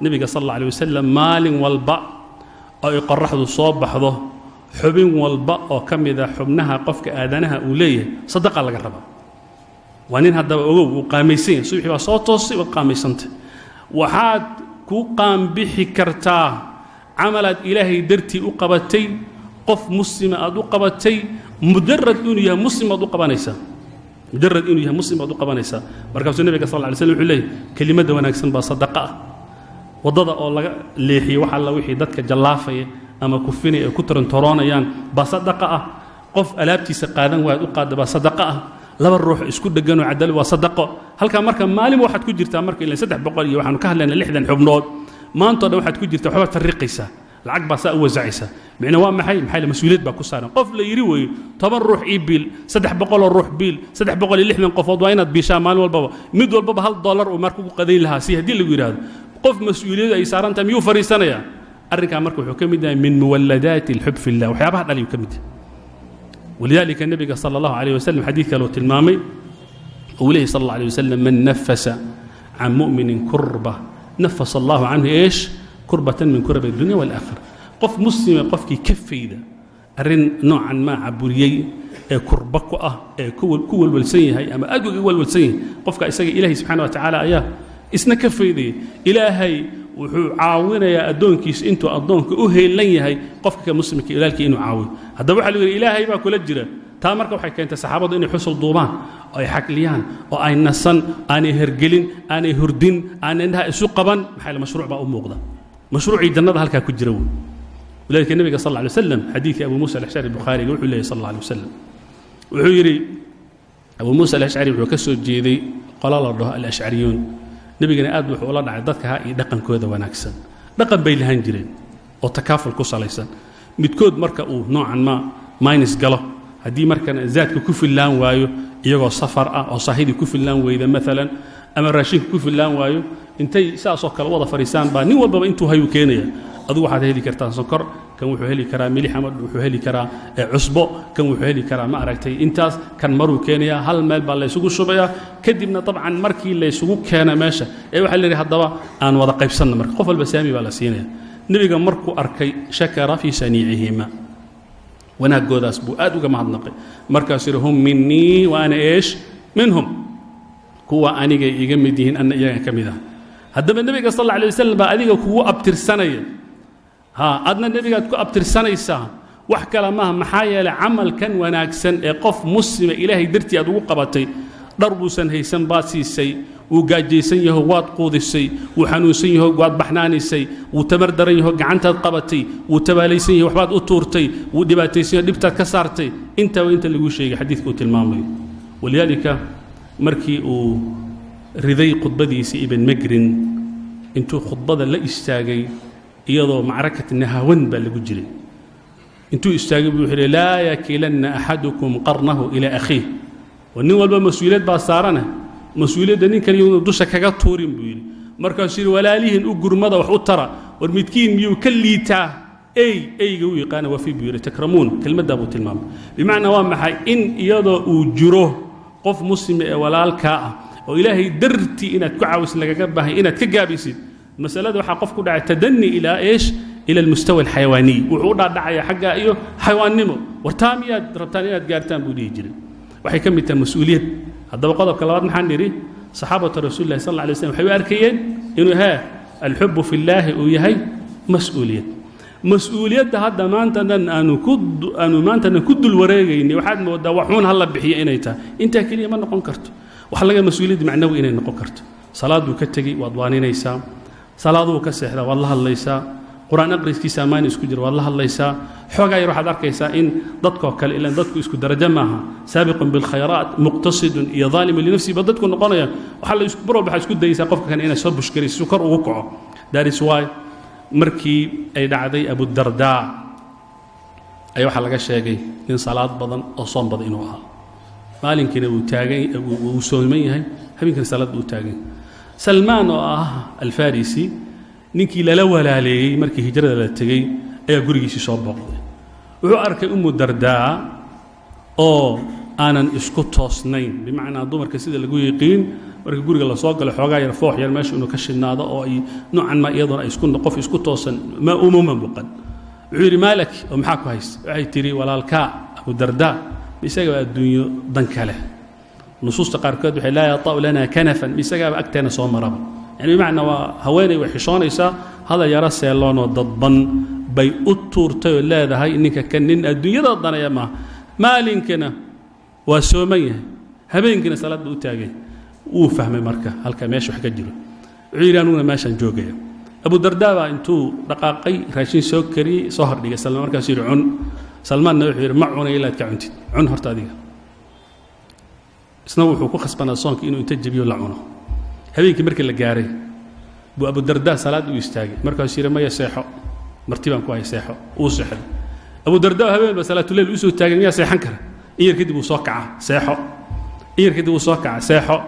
nabiga sallallahu alayhi wasallam maalin walba oo qorraxdu soo baxdo xubin walba oo kamida xubnaha qofka aadanaha uu leeyahay sadaqa laga raba wanin hadaba ogow uu qaamaysan suuxi waa soo toosay oo qaameysanta waxaad ku qaanbixi kartaa amalad ilaahay dartii u qabatay qof muslima aad u qabatay mujarrad inuu yahay muslim aad u qabanaysaa mujarrad inuu yahay muslim aad u qabanaysaa markaasuu nabiga sallallahu alayhi wasallam wuxuu leeyahay kelimada wanaagsan baa sadaqa ah wadada oo laga leexiyo waxa la wixii dadka jallaafaya ama kufina ay ku tarantoronayaan baa sadaqa ah qof alaabtiisa qaadan waad u qaada baa sadaqa ah laba ruux isku dhagan oo cadal waa sadaqo halka marka maalin waxaad ku jirtaa marka ilaa 300 iyo waxaanu ka hadlaynaa 60 xubnood maanta waxaad ku jirtaa waxba fariiqaysa lacag baa saa u wasacaysa micna waa maxay la mas'uuliyad baa ku saaran qof la yiri way 10 ruux ibil 300 ruux bil 360 qofood waa inaad bishaa maalin walba mid walba $1 oo markuu qadeyn lahaa si hadii lagu yiraahdo qof mas'uuliyad ay saaran tahay miyuu fariisanaya arrinka marka wuxuu kamid yahay min muwalladaati alhub fillah waxyaabaha dhaliyo kamid ولذلك النبي صلى الله عليه وسلم حديث له تلمامي وليه صلى الله عليه وسلم من نفس عن مؤمن كربة نفس الله عنه إيش كربة من كرب الدنيا والآخرة قف مسلم قف كفي ذا أرن نوعا ما عبوريي كربك كول والسيه هاي أما أدو كول والسيه قف كأسجي إلهي سبحانه وتعالى أياه إسنا كفي ذي إلهي وعاونا يا أدونكيس أنتو أدونك أهل لن يهي قفك كمسلم كإلهك إنه عاون هذا وحلو إلهي ما كل الجرة تامرك وحكي أنت صحابة إنه حصل ضوبان أي حكليان أو أي نصن أنا هرجلين أنا هردين أنا إنها سوقبان محل مشروع بقى موقدا مشروع الجنة هلك كجرون ولذلك النبي صلى الله عليه وسلم حديث أبو موسى الأشعري البخاري يقول له صلى الله عليه وسلم وحيري أبو موسى الأشعري وكسر جيدي قال الله الأشعريون نبينا aad wuxuu la dhacay dadka ha iyo dhaqankooda wanaagsan dhaqan bay lahayn jireen oo takaaful ku salaysan midkood marka uu noocan ma minus galo hadii markan zaadku ku filaan waayo iyagoo safar ah oo saahiidi ku filaan weyda mesela ama raashin ku filaan waayo intay saasoo kala wada fariisaan baa nin walba intuu hayu keenaya adigu waxaad heli kartaa sonkor kan wuxuu heli karaa milix ama wuxuu heli karaa cusbo kan wuxuu heli karaa ma aragtay intaas kan maruu keenaya hal meel baa la isugu shubaya kadibna dabcan markii la isugu keena meesha waxa la yiraahdaa hadaba aan wada qaybsanno marka qof walba saami baa la siinaya nabiga markuu arkay shakara fi sani'ihima wanaaggoodaas buu aad uga mahadnaqay markaas hum minni wa ana ايش minhum kuwa aniga iga mid yihiin anna iyaga kamid ah hadaba nabiga sallallahu alayhi wasallam baa adiga kugu abtirsanaya adna nabigaad ku abtirsanaysaa wax kala ma maxaa yeelay amalkan wanaagsan ee qof muslima ilaahay dartii aad ugu qabatay dhar buusan haysan baad siisay uu gaajaysan yahay waad quudisay uu xanuunsan yahay waad baxnaanisay uu tamar daran yahay gacantaad qabatay uu tabaalaysan yahay waxbaad u tuurtay uu dhibaataysan yahay dhibtaad ka saartay inta lagu sheegay xadiidku tilmaamay waliyalika markii uu riday khudbadiisa ibn magrin intuu khudbada la istaagay iyadoo macrakad nahawan baa lagu jiray intuu istaagay buu yiri laa yakilanna ahadukum qarnahu ila akhihi wanin walba mas'uuliyad baa saarana mas'uuliyadda nin kale inuu dusha kaga tuurin buu yiri markaas yiri walaalihin u gurmada wax u tara war midkiin miyuu ka liitaa ayga uu yaqaan waa fi buu yiri takramuun kelmadda buu tilmaamay bimaana waa maxay in iyadoo uu jiro qof muslim ee walaalka ah oo ilaahay dartii inaad ku caawis lagaga baahay inaad ka gaabisid مسألة waxaa qof ku dhacay tadani ila ايش ila المستوى الحيواني wuxuu dhacay xagga iyo xayawaannimo wartaamiyaad rabtaan inaad gaartaan buu dhigi waxay ka mid tahay mas'uuliyad hadaba qodobka labaad maxaan dhiri saxaabada rasuulullah sallallahu alayhi wasallam waxay arkayeen inuu الحب في الله uu yahay mas'uuliyadda hadda maanta aanu ku dul wareegayni waxaad moodaa waxuun hal la bixiyo inay tahay inta kaliya ma noqon karto waxa laga mas'uuliyad macnawi inay noqon karto salaadu ka tagi waad waaninaysaa salaadu ka seexda waad la hadlaysaa quraan aqriskiisa amaan isku jir waad la hadlaysaa xogaa yar waxaad arkaysaa in dadka kale ilaa dadku isku darajo maaha saabiqun bil khayraat muqtasidun iyo zalimun li nafsi badadku noqonaya waxa la isku baro waxa isku dayaysaa qofka kan inay soo bushkariso kor ugu kaco that is why markii ay dhacday Abu Darda ay waxa laga sheegay in salaad badan oo soom badan inuu ahaa maalinkiina uu taagay uu sooman yahay habeenkii salaad uu taagay Salman al-Farisi ninkii la walaaleeyay markii hijrada la tagay ayaa gurigiisa soo booqday wuxuu arkay Ummu Darda oo aanan isku toosnayn bimaana dumarka sida lagu yaqeen marka guriga la soo galo xoogaa yar foox yar meesha inuu ka shidnaado oo ay noocan ma iyaduna ay isku qof isku toosan ma muuqan wuxuu yiri maalak oo maxaa ku haysta waxay tiri walaalka Abu Darda isaga adduunyo dan kale nusuusta qaarkood waxay la yaqaa lana kanafan isaga agteena soo maraba yani macna waa haweenay wax xishoonaysa hada yara seeloon oo dadban bay u tuurtay leedahay ninka kan nin adduunyada danaya ma maalinkana waa soomayay habeenkina salaad u taagay uu fahmay marka halka meesha wax ka jiro ciidanuna meeshan joogay Abu Darda baa intuu dhaqaaqay raashin soo kari soo hordhigay Salman markaas yiri cun Salman wuxuu yiri ma cunay ilaa ka cuntid cun horta adiga isna wuxuu ku khasbanaa soonka inuu inta jabiyo la cuno habeenkii markii la gaaray buu Abu Darda salaad u istaagay markaas yiri ma yeesho martibaan ku hay seexo uu seexay Abu Darda habeen ba salaatul leyl u soo taagay miya seexan kara iyar kadib uu soo kaca seexo iyar kadib uu soo kaca seexo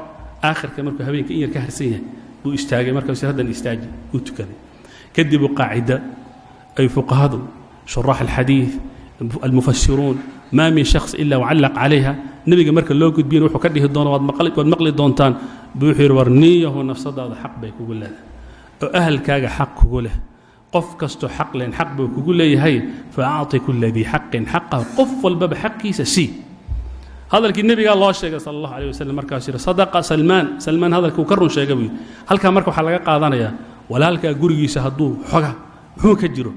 aakhirka markuu habeenkii iyar ka harsan yahay buu istaagay markaas hadan istaaji uu tukaday kadib qaacida ay fuqahadu shurah alhadith المفسرون ما من شخص إلا وعلق عليها نبي مرك لو قد بين وحكى له دون ومقلي دونتان بيحير ورنيه ونفس هذا حق بيك يقول له أهل كاجا حق يقوله قف كستو حق لين حق بيك يقول لي هي فأعطي كل ذي حق حقه قف الباب حقي سسي هذا النبي قال الله شيء صلى الله عليه وسلم مركز صدق سلمان هذا الكوكر شيء قوي هل كان مركب حلقة قاضنا يا ولا هل كجوري سهدوه حقه هو كجرو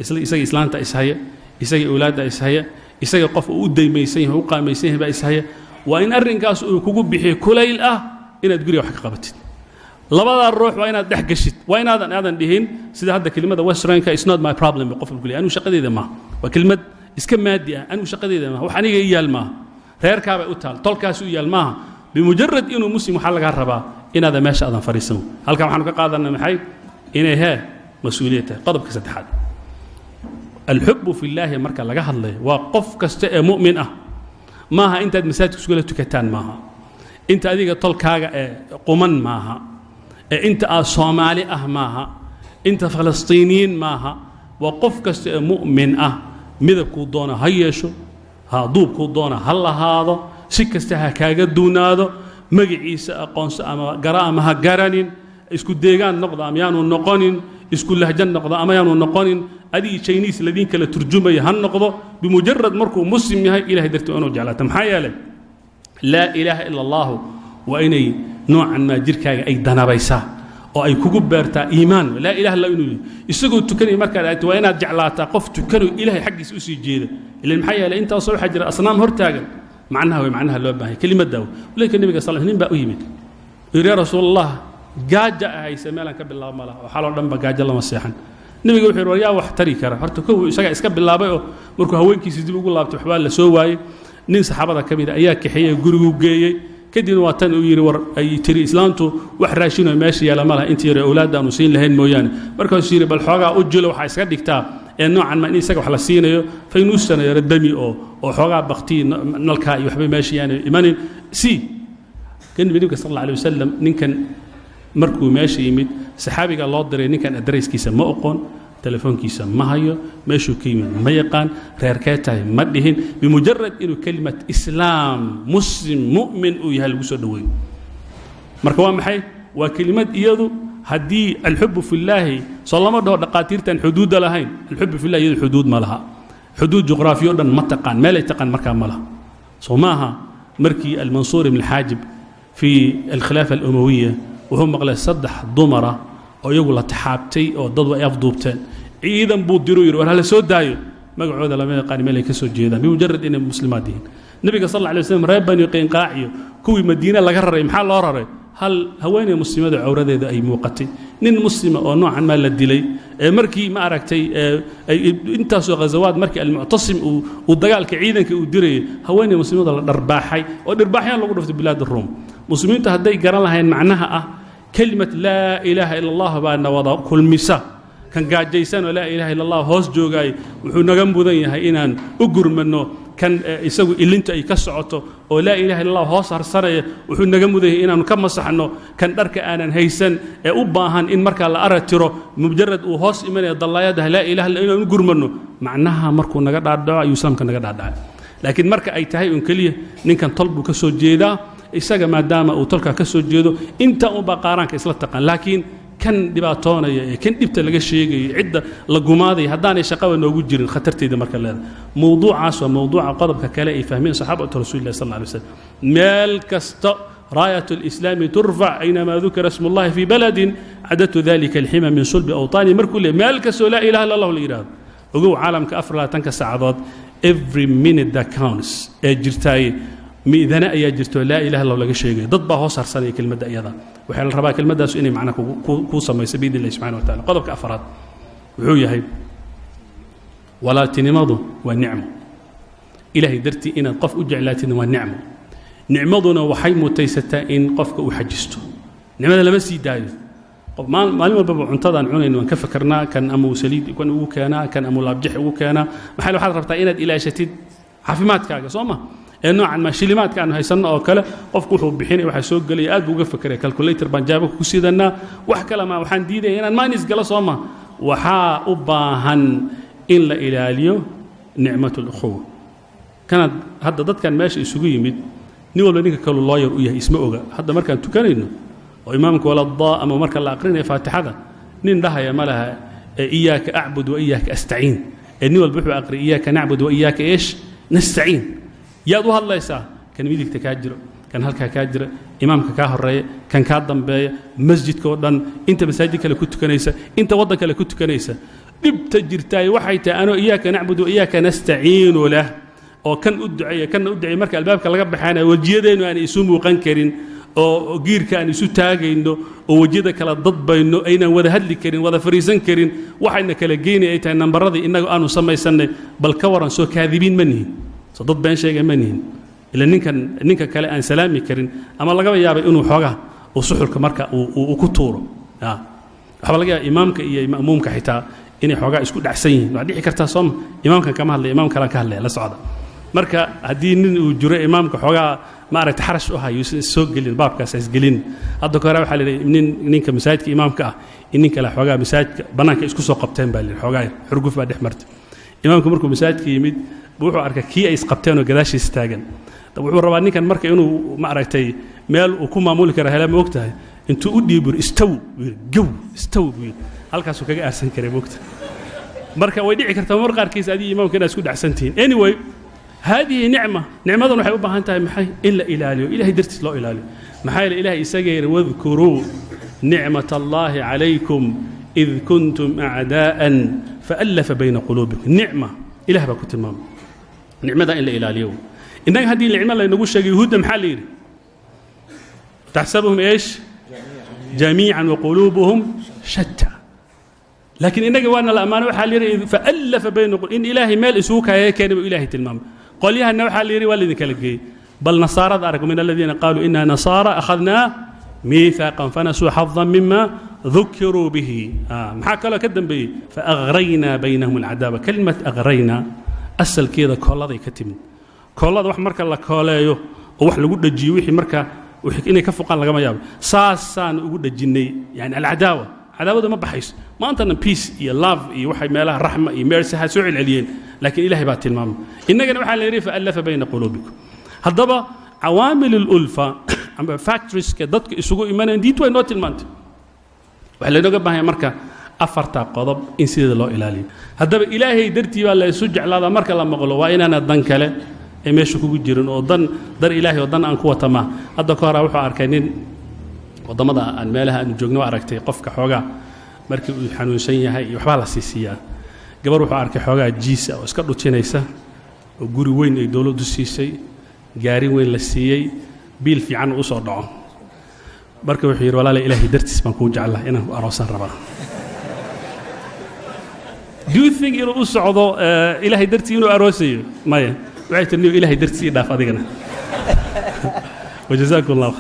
إسلام تأسهية isaga awlaada ishaya isaga qof uu daymaysan yahay uu qaamaysan yahay ba ishaya waa in arrinkaas uu kugu bixiyo kulayl ah inaad guriga wax ka qabatid labada ruux waa inaad dhex gashid waa inaadan dhihin sida hadda kelimada westernka is not my problem qof guriga anu shaqadeeda ma waa kelimad iska maadi ah anu shaqadeeda ma wax aniga iyaal ma reerkaaba u taal tolkaas u iyaal ma bimujarrad inuu muslim waxa laga rabaa inaad meesha aadan fariisan halka waxaan ka qaadanaa maxay inay mas'uuliyadda qodobka saddexaad الحب في الله مركا لغا هدلay waa qof kasta ee mu'min ah maaha intaad masaajidka isku tukataan maaha inta adiga tolkaaga ee quman maaha ee inta Soomaali ah maaha inta Falastiiniin maaha waa qof kasta ee mu'min ah midabku doona ha yeesho ha duubku doona ha lahaado si kasta ha kaaga duunaado magaciisa aqoonsi ama garaama ha garanin isku deegaan noqdo ama yaanu noqonin isku lahjan noqdo ama yaanu noqonin adii Chinese ladin kala turjumay han noqdo bimujarrad markuu muslim yahay ilaahay dartii inuu jeclaato maxaa yeelay la ilaaha illa allah wa inay noocan ma jirkaaga ay danabaysa oo ay kugu beertaa iimaan la ilaaha illa inuu isagoo tukanay marka aad waa inaad jeclaataa qof tukano ilaahay xaqiisa u sii jeeda ilaa maxaa yeelay inta soo xajira asnaam hortaagan macnaha loo baahay kelimada walakin nabiga sallallahu alayhi wasallam baa u yimid ya rasuulullah gaaja ay sameelan ka bilaab malaha waxa loo dhanba gaaja lama seexan nabiga wuxuu wariyaa wax tari kara horta koow isaga iska bilaabay oo markuu haweenkiisa dib ugu laabtay waxba la soo waayay nin saxaabada kamid ah ayaa kaxeeyay gurigu geeyay kadib waa tan uu yiri war ay tiri islaantu wax raashin oo meesha yaala malaha intii yar awlaad aanu siin lahayn mooyaan markaas yiri bal xoogaa u jilo waxa iska dhigtaa ee noocan ma in isaga wax la siinayo faynuusana yar dami oo xoogaa baqti nalka iyo waxba meesha yaana imanin si kan nabiga sallallahu alayhi wasallam ninkan markuu meesha yimid saxaabiga loo diray ninkan adreyskiisa ma aqoon telefoonkiisa ma hayo meeshuu ka yimid ma yaqaan reerkee tahay ma dhihin bimujarrad inuu kalimat islaam muslim mu'min uu yahay lagu soo dhaweeyo marka waa maxay waa kelimad iyadu haddii alxubu fillaahi sallama dhaho dhaqaatiirtan xuduuda lahayn alxubu fillaahi iyadu xuduud ma laha xuduud juqraafiyo dhan ma taqaan meelay taqaan markaa ma laha soo maaha markii almansuur ibn alxaajib fi alkhilaafa alumawiyya wuxuu maqlay saddex dumara oo iyagu la taxaabtay oo dad way afduubteen ciidan buu diru yiri war hala soo daayo magacooda lama yaqaan meel ay ka soo jeedaan bimujarrad inay muslimaad yihiin nabiga sallallahu alayhi wasallam reer bani qinqaaciyo kuwii madiina laga raray maxaa loo raray hal haweeney muslimada awradeeda ay muuqatay nin muslima oo noocan ma la dilay markii ma aragtay intaas oo ghazawaad markii al-mu'tasim uu dagaalka ciidanka uu diray haweeney muslimada la dharbaaxay oo dharbaaxyaan lagu dhuftay bilaad Ruum muslimiinta haday garan lahayn macnaha ah كلمة لا إله إلا الله بأن وضع كل مسا كان قاعد جيسان ولا إله إلا الله هوس جوجاي وحنا جنبه ذي هاي إنان أجر منه كان يسوي اللي أنت يكسعته ولا إله إلا الله هوس هرسرة وحنا جنبه ذي إنان كم مصح إنه كان درك أنا هيسن أباهن إن مركا لا أرى ترى مجرد وهوس إيمان يضل يده لا إله إلا الله أجر منه معناها مركو نجد الدعاء يسلم كان نجد الدعاء لكن مركا أي تهاي إن كليه نين كان طلبه كسر جيدا isaga maadaama uu tolka ka soo jeedo inta uu baqaaraanka isla taqaan laakiin kan dhibaatoonaya ee kan dhibta laga sheegayo cidda la gumaaday haddaanay shaqaba noogu jirin khatarteeda marka leedahay mawduucaas waa mawduuca qodobka kale ay fahmeen saxaabatu rasuulillahi sallallahu alayhi wasallam meel kasta راية الإسلام ترفع أينما ذكر اسم الله في بلد عدت ذلك الحمى من صلب أوطاني مركل مالك لا إله إلا الله الإرادة وقو عالم كأفر لا تنكس عضاد every minute that counts جرتاي ميذنا أي جرتو لا إله إلا الله شيء ضد بها صار سنة كلمة أيضا وحال الرباك المدى سئني معنا كوصا ما يسبيد الله سبحانه وتعالى قضب كأفراد وعوية هاي ولا تنمضوا والنعم إلهي درتي إن قف أجعلاتنا والنعم نعمضنا وحي متيستا إن قفك وحجسته نعمنا لما سيدايو ما لما بابا عنتظا عنين وان كفكرنا كان أمو سليد كان أمو كان أمو لابجح كان محل حال ربطا إند إلى شتيد عافيمات كاغا صوما إنه عن ما شلمات كانوا هيسن أو كلا قفك وحب بحين وحسوق قال لي أد بوقف فكرة كالكوليتر بنجابك وسيدنا وحكلا ما وحن ديده هنا ما نسقل صوما وحا أباهن إلا إلى اليوم نعمة الأخوة كانت هذا ضد كان ماشي يسوقي يمد nin walba ninka kale loo yar u yahay isma oga hadda markaan tukanayno oo imaamku wala daa ama marka la aqrinayo faatixada nin dhahaya malaha iyyaka a'budu wa iyyaka asta'in nin walba wuxuu aqri iyyaka na'budu wa iyyaka ايش nasta'in yaad u hadlaysaa kan midigta ka jiro kan halka ka jira imaamka ka horeeya kan ka dambeeya masjidka oo dhan inta masaajid kale ku tukanaysa inta waddan kale ku tukanaysa dibta jirtay waxay tahay ano iyyaka na'budu wa iyyaka nasta'in lah oo kan u duceeyo marka albaabka laga baxaana wajiyadeenu aan isu muuqan karin oo giirka aan isu taagayno oo wajiyada kala dadbayno aynaan wada hadli karin wada fariisan karin waxayna kala geynay ay tahay nambaradii inagu aanu samaysanay bal ka waran soo kaadibiin manihin soo dad been sheegay manihin ila ninka kale aan salaami karin ama laga yaabay inuu xoogaa oo suxulka marka uu ku tuuro waxa laga yaabaa imaamka iyo ma'muumka xitaa inay xoogaa isku dhacsan yihiin waa dhici kartaa soom imaamkan kama hadlay imaam kale ka hadlay la socda marka haddii nin uu jiro imaamka xoogaa maaragtay xarash u hayo soo gelin baabkaas is gelin hadda ka hore waxaa la yidhi ninka masaajidka imaamka ah in nin kale xoogaa masaajidka bannaanka isku soo qabteen baa la yidhi xoogaa xurguf baa dhex martay imaamku markuu masaajidka yimid wuxuu arkay kii ay isqabteen oo gadaashiisa taagan wuxuu rabaa ninkan marka inuu maaragtay meel uu ku maamuli kara hela ma ogtahay intuu u dhiibur istaw gow istaw buu halkaasuu kaga aarsan karay moogta marka way dhici kartaa mar qaarkiis adii imaamka inaad isku dhacsantihiin anyway هذه نعمة وحي أبا هانتها محي إلا إلاليو إلهي درت الله إلاليو محي إلهي إساقير واذكروا نعمة الله عليكم إذ كنتم أعداء فألف بين قلوبكم نعمة إله بكت المام نعمة إلا إلاليو إنك هذه النعمة اللي نقول شاقي يهود محالير تحسبهم إيش جميعا وقلوبهم شتى لكن إنك وانا الأمانة وحالير فألف بين قلوبهم إن إلهي مال إسوك هي كان إلهي تلمام قال لها أنه حاليري والذي كالكي بل نصارى ذلك من الذين قالوا إنا نصارى أخذنا ميثاقا فنسوا حظا مما ذكروا به محاكا لا كدن به فأغرينا بينهم العداوة كلمة أغرينا أسل كذا كولا ذي كتم كولا ذي وح مركا الله كولا يو وح لقود الجيوحي مركا وحك إني كفو قال لقما ياب ساسان وقود الجني يعني العداوة عداوة ما بحيس ما أنت بيس يا لاف يا وحي مالها رحمة يا ميرسي هسوع العليين لكن إلهي بات المام إنك نوحى ليري فألف بين قلوبكم هذا عوامل الألفة فاكتورز كدتك يسوقوا إيمانا دي توي نوت المانت وحلا نوجب معها مركا أفرتا قضب إن سيد الله إلهي هذا إلهي درتي ولا يسجع على مركا لما قالوا وإن أنا ضن كله إمشي كوجيرن وضن در إلهي وضن أن قوة ما هذا كهرا وحى أركانين وضمضة أن مالها أن جوجنا أركتي قفك حوجا مركب حنوسية هاي وحبالة سيسية gabar wuxuu arkay xoogaa jiisa oo iska dhutinaysa oo guri weyn ay dawladdu siisay gaari weyn la siiyay biil fiican u soo dhaco marka wuxuu yiri walaal ilaahay dartiis baan ku jecelahay inaan ku aroosan rabaa do you think inuu u socdo ilaahay dartiis inuu aroosayo maya waxay tirnii ilaahay dartiis dhaaf adigana wajazaakum allah